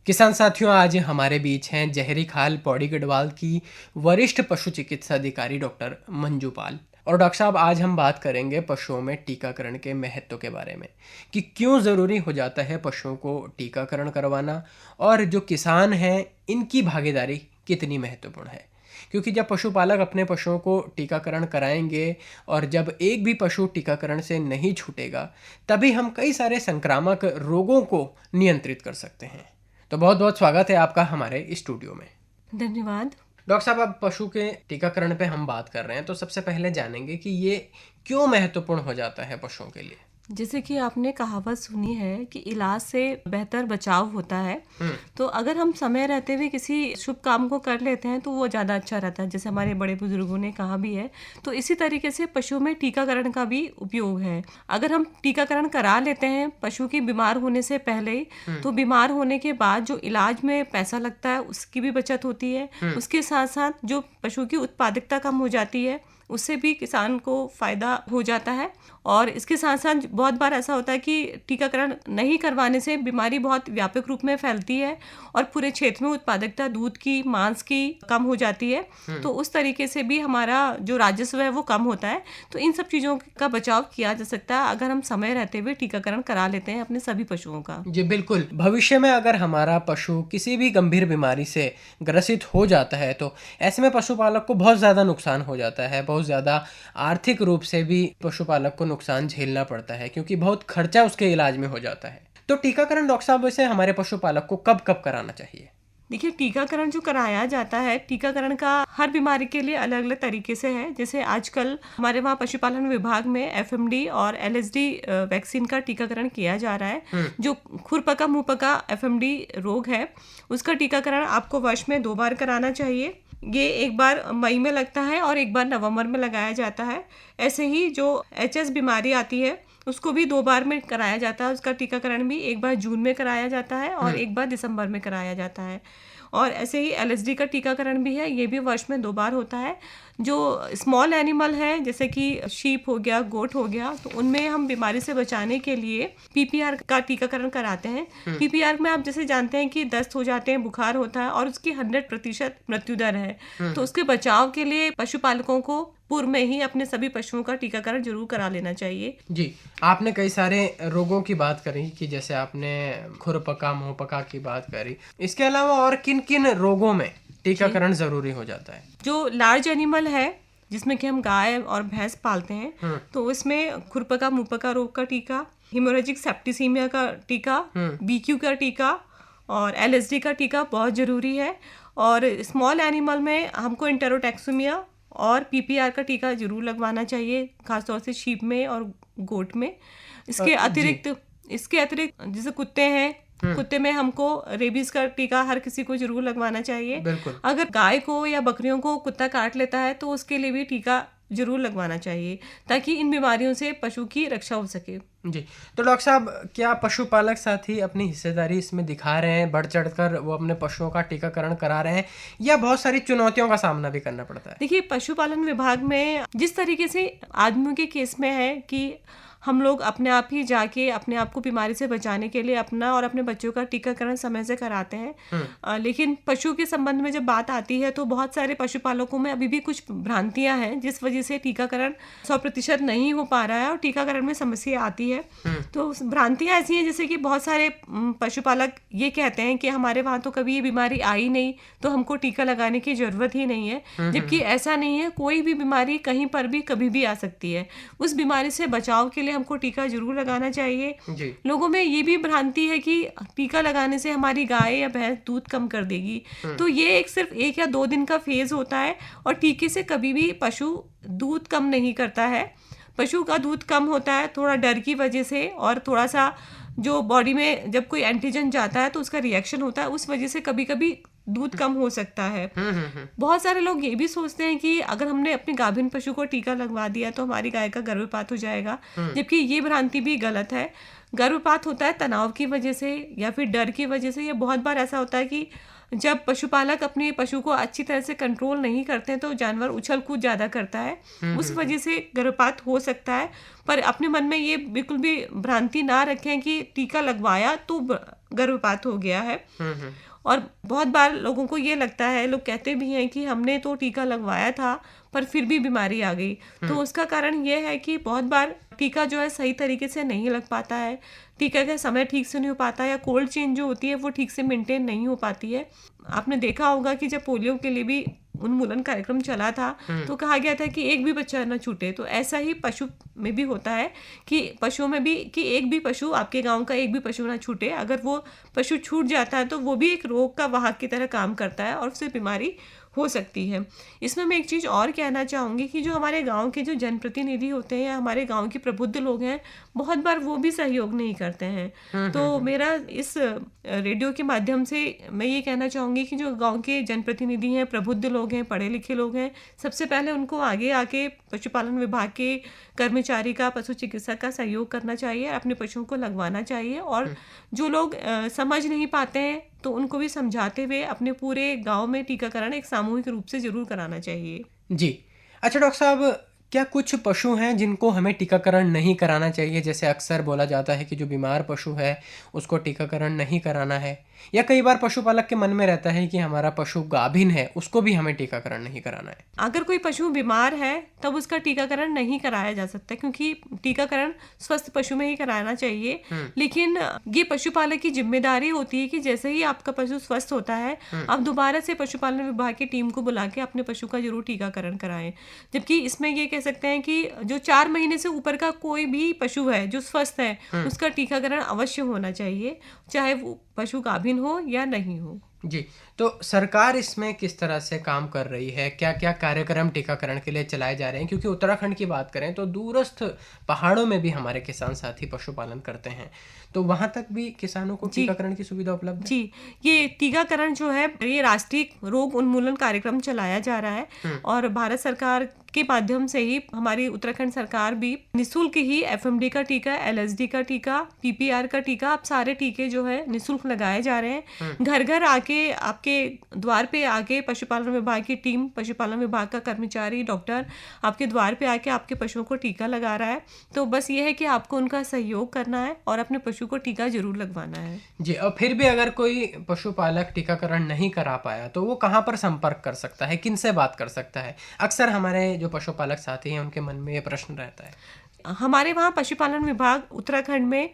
किसान साथियों, आज हमारे बीच हैं जहरी खाल पौड़ी गढ़वाल की वरिष्ठ पशु चिकित्सा अधिकारी डॉक्टर मंजू पाल। और डॉक्टर साहब, आज हम बात करेंगे पशुओं में टीकाकरण के महत्व के बारे में कि क्यों ज़रूरी हो जाता है पशुओं को टीकाकरण करवाना, और जो किसान हैं इनकी भागीदारी कितनी महत्वपूर्ण है। क्योंकि जब पशुपालक अपने पशुओं को टीकाकरण कराएंगे और जब एक भी पशु टीकाकरण से नहीं छूटेगा, तभी हम कई सारे संक्रामक रोगों को नियंत्रित कर सकते हैं। तो बहुत बहुत स्वागत है आपका हमारे स्टूडियो में। धन्यवाद। डॉक्टर साहब, अब पशु के टीकाकरण पे हम बात कर रहे हैं, तो सबसे पहले जानेंगे कि ये क्यों महत्वपूर्ण हो जाता है पशुओं के लिए। जैसे कि आपने कहावत सुनी है कि इलाज से बेहतर बचाव होता है, तो अगर हम समय रहते हुए किसी शुभ काम को कर लेते हैं तो वो ज़्यादा अच्छा रहता है, जैसे हमारे बड़े बुजुर्गों ने कहा भी है। तो इसी तरीके से पशु में टीकाकरण का भी उपयोग है। अगर हम टीकाकरण करा लेते हैं पशु की बीमार होने से पहले, तो बीमार होने के बाद जो इलाज में पैसा लगता है उसकी भी बचत होती है। उसके साथ साथ जो पशु की उत्पादकता कम हो जाती है उससे भी किसान को फायदा हो जाता है। और इसके साथ साथ बहुत बार ऐसा होता है कि टीकाकरण नहीं करवाने से बीमारी बहुत व्यापक रूप में फैलती है और पूरे क्षेत्र में उत्पादकता दूध की, मांस की कम हो जाती है। तो उस तरीके से भी हमारा जो राजस्व है वो कम होता है। तो इन सब चीज़ों का बचाव किया जा सकता है अगर हम समय रहते हुए टीकाकरण करा लेते हैं अपने सभी पशुओं का। जी बिल्कुल। भविष्य में अगर हमारा पशु किसी भी गंभीर बीमारी से ग्रसित हो जाता है तो ऐसे में पशुपालक को बहुत ज़्यादा नुकसान हो जाता है। बहुत ज़्यादा आर्थिक रूप से भी पशुपालक को नुकसान झेलना पड़ता है, क्योंकि बहुत खर्चा उसके इलाज में हो जाता है। तो टीकाकरण डॉक्टर साहब, वैसे हमारे पशुपालक को कब कब कराना चाहिए। देखिए, टीकाकरण जो कराया जाता है, टीकाकरण का हर बीमारी के लिए अलग अलग तरीके से है। जैसे आजकल हमारे वहाँ पशुपालन विभाग में एफएमडी और एलएसडी वैक्सीन का टीकाकरण किया जा रहा है। जो खुरपका मुंहपका एफएमडी रोग है उसका टीकाकरण आपको वर्ष में 2 बार कराना चाहिए। ये एक बार मई में लगता है और एक बार नवंबर में लगाया जाता है। ऐसे ही जो एचएस बीमारी आती है उसको भी 2 बार में कराया जाता है। उसका टीकाकरण भी एक बार जून में कराया जाता है और एक बार दिसंबर में कराया जाता है। और ऐसे ही एलएसडी का टीकाकरण भी है, ये भी वर्ष में 2 बार होता है। जो स्मॉल एनिमल है जैसे कि शीप हो गया, गोट हो गया, तो उनमें हम बीमारी से बचाने के लिए पीपीआर का टीकाकरण कराते हैं। पीपीआर में आप जैसे जानते हैं कि दस्त हो जाते हैं, बुखार होता है और उसकी 100% मृत्यु दर है। तो उसके बचाव के लिए पशुपालकों को पूर्व में ही अपने सभी पशुओं का टीकाकरण जरूर करा लेना चाहिए। जी, आपने कई सारे रोगों की बात करी कि जैसे आपने खुरपका मुंहपका की बात करी, इसके अलावा और किन किन रोगों में टीकाकरण जरूरी हो जाता है। जो लार्ज एनिमल है जिसमें कि हम गाय और भैंस पालते हैं, तो इसमें खुरपका मुंहपका रोग का टीका, हिमोरेजिक सेप्टिसीमिया का टीका, बीक्यू का टीका और एलएसडी का टीका बहुत ज़रूरी है। और स्मॉल एनिमल में हमको इंटेरोटैक्सोमिया और पीपीआर का टीका जरूर लगवाना चाहिए, खासतौर से शीप में और गोट में। इसके अतिरिक्त जैसे कुत्ते हैं, कुत्ते में हमको रेबीज का टीका हर किसी को जरूर लगवाना चाहिए। अगर गाय को या बकरियों को कुत्ता काट लेता है तो उसके लिए भी टीका जरूर लगवाना चाहिए ताकि इन बीमारियों से पशु की रक्षा हो सके। जी, तो डॉक्टर साहब, क्या पशुपालक साथी अपनी हिस्सेदारी इसमें दिखा रहे हैं, बढ़ चढ़कर वो अपने पशुओं का टीकाकरण करा रहे हैं, या बहुत सारी चुनौतियों का सामना भी करना पड़ता है। देखिए, पशुपालन विभाग में जिस तरीके से आदमियों के केस में है कि हम लोग अपने आप ही जाके अपने आप को बीमारी से बचाने के लिए अपना और अपने बच्चों का टीकाकरण समय से कराते हैं, लेकिन पशु के संबंध में जब बात आती है तो बहुत सारे पशुपालकों में अभी भी कुछ भ्रांतियां हैं जिस वजह से टीकाकरण 100% नहीं हो पा रहा है और टीकाकरण में समस्या आती है। तो भ्रांतियां ऐसी हैं जैसे कि बहुत सारे पशुपालक ये कहते हैं कि हमारे वहाँ तो कभी ये बीमारी आई नहीं तो हमको टीका लगाने की ज़रूरत ही नहीं है, जबकि ऐसा नहीं है। कोई भी बीमारी कहीं पर भी कभी भी आ सकती है। उस बीमारी से बचाव के लिए हमको टीका जरूर लगाना चाहिए। लोगों में ये भी भ्रांति है कि टीका लगाने से हमारी गाय या भैंस दूध कम कर देगी, तो ये सिर्फ 1 या 2 दिन का फेज होता है और टीके से कभी भी पशु दूध कम नहीं करता है। पशु का दूध कम होता है थोड़ा डर की वजह से, और थोड़ा सा जो बॉडी में जब कोई एंटीजन जाता है तो उसका रिएक्शन होता है, उस वजह से कभी कभी दूध कम हो सकता है। बहुत सारे लोग ये भी सोचते हैं कि अगर हमने अपने गाभिन पशु को टीका लगवा दिया तो हमारी गाय का गर्भपात हो जाएगा, जबकि ये भ्रांति भी गलत है। गर्भपात होता है तनाव की वजह से या फिर डर की वजह से, या बहुत बार ऐसा होता है कि जब पशुपालक अपने पशु को अच्छी तरह से कंट्रोल नहीं करते हैं तो जानवर उछल कूद ज़्यादा करता है, उस वजह से गर्भपात हो सकता है। पर अपने मन में ये बिल्कुल भी भ्रांति ना रखें कि टीका लगवाया तो गर्भपात हो गया है। और बहुत बार लोगों को ये लगता है, लोग कहते भी हैं कि हमने तो टीका लगवाया था पर फिर भी बीमारी आ गई। तो उसका कारण ये है कि बहुत बार टीका जो है सही तरीके से नहीं लग पाता है, टीका का समय ठीक से नहीं हो पाता, या कोल्ड चेन जो होती है वो ठीक से मेंटेन नहीं हो पाती है। आपने देखा होगा कि जब पोलियो के लिए भी उन्मूलन कार्यक्रम चला था तो कहा गया था कि एक भी बच्चा ना छूटे। तो ऐसा ही पशु में भी होता है कि पशुओं में भी कि एक भी पशु, आपके गांव का एक भी पशु ना छूटे। अगर वो पशु छूट जाता है तो वो भी एक रोग का वाहक की तरह काम करता है और उससे बीमारी हो सकती है। इसमें मैं एक चीज़ और कहना चाहूँगी कि जो हमारे गांव के जो जनप्रतिनिधि होते हैं या हमारे गांव के प्रबुद्ध लोग हैं, बहुत बार वो भी सहयोग नहीं करते हैं। तो मेरा इस रेडियो के माध्यम से मैं ये कहना चाहूँगी कि जो गांव के जनप्रतिनिधि हैं, प्रबुद्ध लोग हैं, पढ़े लिखे लोग हैं, सबसे पहले उनको आगे आके पशुपालन विभाग के कर्मचारी का, पशु चिकित्सक का सहयोग करना चाहिए, अपने पशुओं को लगवाना चाहिए। और जो लोग समझ नहीं पाते हैं तो उनको भी समझाते हुए अपने पूरे गांव में टीकाकरण एक सामूहिक रूप से जरूर कराना चाहिए। जी। अच्छा डॉक्टर साहब, क्या कुछ पशु हैं जिनको हमें टीकाकरण नहीं कराना चाहिए? जैसे अक्सर बोला जाता है कि जो बीमार पशु है उसको टीकाकरण नहीं कराना है, या कई बार पशुपालक के मन में रहता है कि हमारा पशु गाभिन है, उसको भी हमें टीकाकरण नहीं कराना है। अगर कोई पशु बीमार है तब उसका टीकाकरण नहीं कराया जा सकता, क्योंकि टीकाकरण स्वस्थ पशु में ही कराना चाहिए। लेकिन ये पशुपालक की जिम्मेदारी होती है कि जैसे ही आपका पशु स्वस्थ होता है आप दोबारा से पशुपालन विभाग की टीम को बुला के अपने पशु का जरूर टीकाकरण कराएं। जबकि इसमें ये कह सकते हैं कि जो 4 महीने से ऊपर का कोई भी पशु है जो स्वस्थ है उसका टीकाकरण अवश्य होना चाहिए, चाहे वो पशु गाभिन हो या नहीं हो। जी। तो सरकार इसमें किस तरह से काम कर रही है? क्या क्या कार्यक्रम टीकाकरण के लिए चलाए जा रहे हैं? क्योंकि उत्तराखंड की बात करें तो दूरस्थ पहाड़ों में भी हमारे किसान साथी पशुपालन करते हैं, तो वहां तक भी किसानों को टीकाकरण की सुविधा उपलब्ध है? जी, ये टीकाकरण जो है ये राष्ट्रीय रोग उन्मूलन कार्यक्रम चलाया जा रहा है और भारत सरकार के माध्यम से ही हमारी उत्तराखंड सरकार भी निःशुल्क ही एफएमडी का टीका, एलएसडी का टीका, पीपीआर का टीका, अब सारे टीके जो है निःशुल्क लगाए जा रहे हैं। घर घर आके, आपके द्वार पे आके पशुपालन विभाग की टीम, पशुपालन विभाग का कर्मचारी, डॉक्टर आपके द्वार पे आके आपके पशुओं को टीका लगा रहा है। तो बस ये है कि आपको उनका सहयोग करना है और अपने पशु को टीका जरूर लगवाना है। जी। और फिर भी अगर कोई पशुपालक टीकाकरण नहीं करा पाया तो वो कहाँ पर संपर्क कर सकता है, किनसे बात कर सकता है? अक्सर हमारे जो पशुपालक साथी हैं उनके मन में ये प्रश्न रहता है। हमारे वहाँ पशुपालन विभाग उत्तराखंड में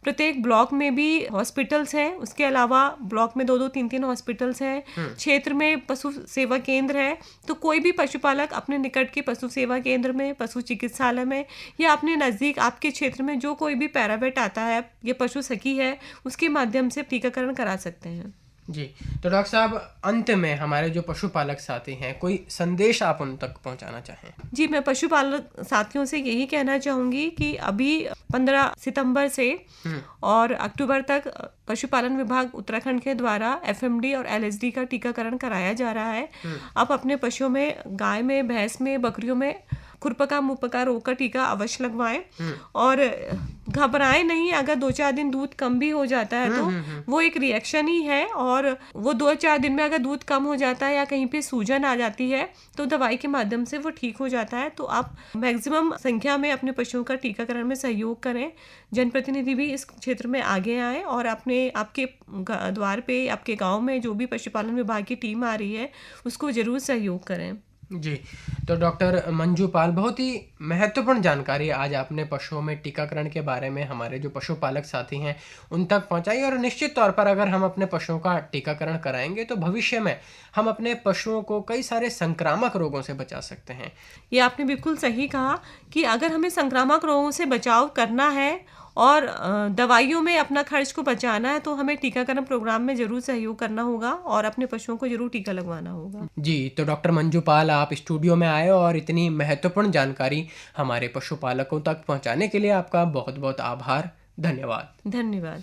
प्रत्येक ब्लॉक में भी हॉस्पिटल्स हैं, उसके अलावा ब्लॉक में 2-2, 3-3 हॉस्पिटल्स हैं, क्षेत्र में पशु सेवा केंद्र है। तो कोई भी पशुपालक अपने निकट के पशु सेवा केंद्र में, पशु चिकित्सालय में या अपने नज़दीक आपके क्षेत्र में जो कोई भी पैरावेट आता है या पशु सखी है उसके माध्यम से टीकाकरण करा सकते हैं। जी। तो डॉक्टर साहब, अंत में हमारे जो पशुपालक साथी हैं, कोई संदेश आप उन तक पहुंचाना चाहें? जी, मैं पशुपालक साथियों से यही कहना चाहूँगी कि अभी 15 सितंबर से और अक्टूबर तक पशुपालन विभाग उत्तराखंड के द्वारा एफएमडी और एलएसडी का टीकाकरण कराया जा रहा है। आप अपने पशुओं में, गाय में, भैंस में, बकरियों में खुरपका मुंहपका रोग का टीका अवश्य लगवाएं और घबराएं नहीं। अगर 2-4 दिन दूध कम भी हो जाता है तो वो एक रिएक्शन ही है, और वो 2-4 दिन में अगर दूध कम हो जाता है या कहीं पे सूजन आ जाती है तो दवाई के माध्यम से वो ठीक हो जाता है। तो आप मैक्सिमम संख्या में अपने पशुओं का टीकाकरण में सहयोग करें। जनप्रतिनिधि भी इस क्षेत्र में आगे आए और आपके द्वार पे, आपके गाँव में जो भी पशुपालन विभाग की टीम आ रही है उसको जरूर सहयोग करें। जी। तो डॉक्टर मंजू पाल, बहुत ही महत्वपूर्ण जानकारी आज आपने पशुओं में टीकाकरण के बारे में हमारे जो पशुपालक साथी हैं उन तक पहुंचाई। और निश्चित तौर पर अगर हम अपने पशुओं का टीकाकरण कराएंगे तो भविष्य में हम अपने पशुओं को कई सारे संक्रामक रोगों से बचा सकते हैं। ये आपने बिल्कुल सही कहा कि अगर हमें संक्रामक रोगों से बचाव करना है और दवाइयों में अपना खर्च को बचाना है तो हमें टीकाकरण प्रोग्राम में जरूर सहयोग करना होगा और अपने पशुओं को जरूर टीका लगवाना होगा। जी। तो डॉक्टर मंजू पाल, आप स्टूडियो में आए और इतनी महत्वपूर्ण जानकारी हमारे पशुपालकों तक पहुंचाने के लिए आपका बहुत बहुत आभार। धन्यवाद। धन्यवाद।